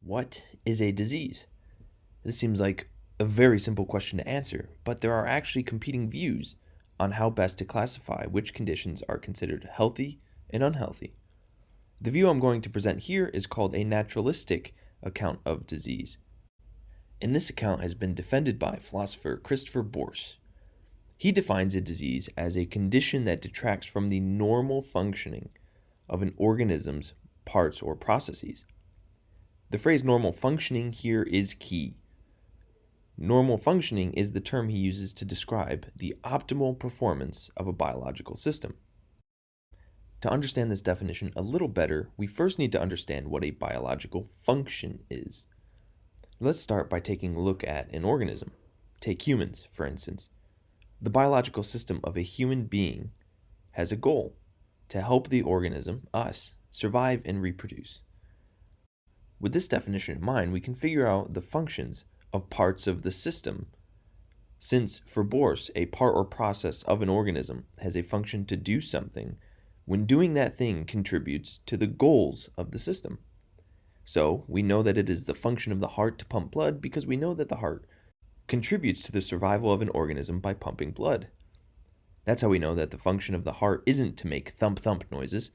What is a disease? This seems like a very simple question to answer, but there are actually competing views on how best to classify which conditions are considered healthy and unhealthy. The view I'm going to present here is called a naturalistic account of disease. And this account has been defended by philosopher Christopher Boorse. He defines a disease as a condition that detracts from the normal functioning of an organism's parts or processes. The phrase normal functioning here is key. Normal functioning is the term he uses to describe the optimal performance of a biological system. To understand this definition a little better, we first need to understand what a biological function is. Let's start by taking a look at an organism. Take humans, for instance. The biological system of a human being has a goal: to help the organism, us, survive and reproduce. With this definition in mind, we can figure out the functions of parts of the system, since for Boorse, a part or process of an organism has a function to do something when doing that thing contributes to the goals of the system. So we know that it is the function of the heart to pump blood because we know that the heart contributes to the survival of an organism by pumping blood. That's how we know that the function of the heart isn't to make thump-thump noises.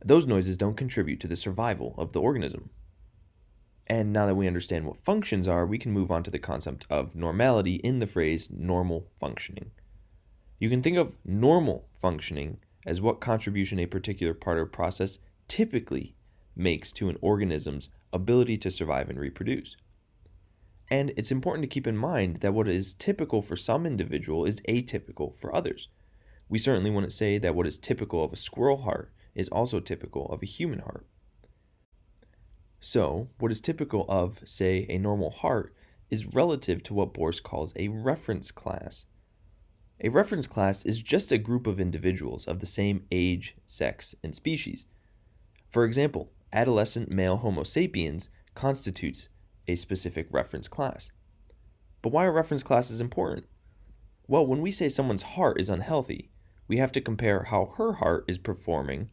Those noises don't contribute to the survival of the organism. And now that we understand what functions are, we can move on to the concept of normality in the phrase normal functioning. You can think of normal functioning as what contribution a particular part or process typically makes to an organism's ability to survive and reproduce. And it's important to keep in mind that what is typical for some individual is atypical for others. We certainly wouldn't say that what is typical of a squirrel heart is also typical of a human heart. So, what is typical of, say, a normal heart is relative to what Boorse calls a reference class. A reference class is just a group of individuals of the same age, sex, and species. For example, adolescent male Homo sapiens constitutes a specific reference class. But why are reference classes important? Well, when we say someone's heart is unhealthy, we have to compare how her heart is performing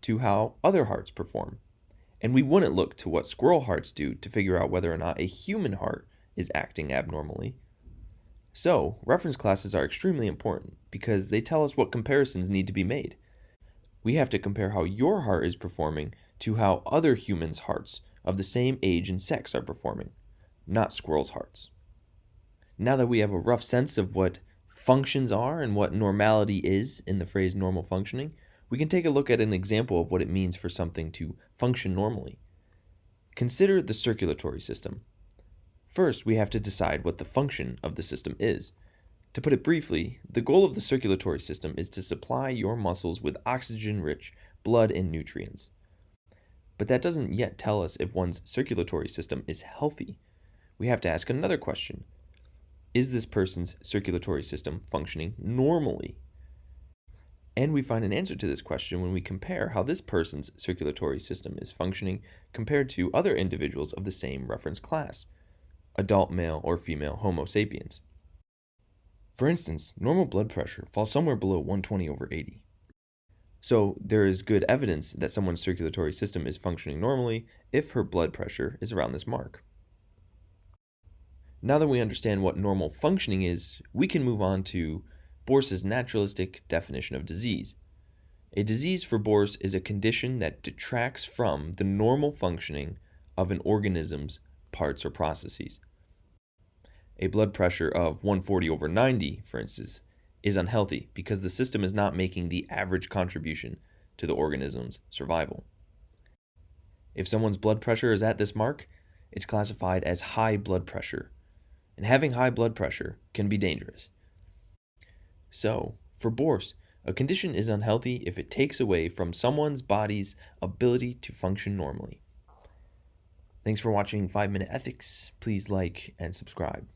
to how other hearts perform. And we wouldn't look to what squirrel hearts do to figure out whether or not a human heart is acting abnormally. So, reference classes are extremely important because they tell us what comparisons need to be made. We have to compare how your heart is performing to how other humans' hearts of the same age and sex are performing, not squirrels' hearts. Now that we have a rough sense of what functions are and what normality is in the phrase normal functioning, we can take a look at an example of what it means for something to function normally. Consider the circulatory system. First, we have to decide what the function of the system is. To put it briefly, the goal of the circulatory system is to supply your muscles with oxygen-rich blood and nutrients. But that doesn't yet tell us if one's circulatory system is healthy. We have to ask another question. Is this person's circulatory system functioning normally? And we find an answer to this question when we compare how this person's circulatory system is functioning compared to other individuals of the same reference class, adult male or female Homo sapiens. For instance, normal blood pressure falls somewhere below 120/80. So there is good evidence that someone's circulatory system is functioning normally if her blood pressure is around this mark. Now that we understand what normal functioning is, we can move on to Boorse's naturalistic definition of disease. A disease for Boorse is a condition that detracts from the normal functioning of an organism's parts or processes. A blood pressure of 140/90, for instance, is unhealthy because the system is not making the average contribution to the organism's survival. If someone's blood pressure is at this mark, it's classified as high blood pressure, and having high blood pressure can be dangerous. So, for Boorse, a condition is unhealthy if it takes away from someone's body's ability to function normally. Thanks for watching 5 Minute Ethics. Please like and subscribe.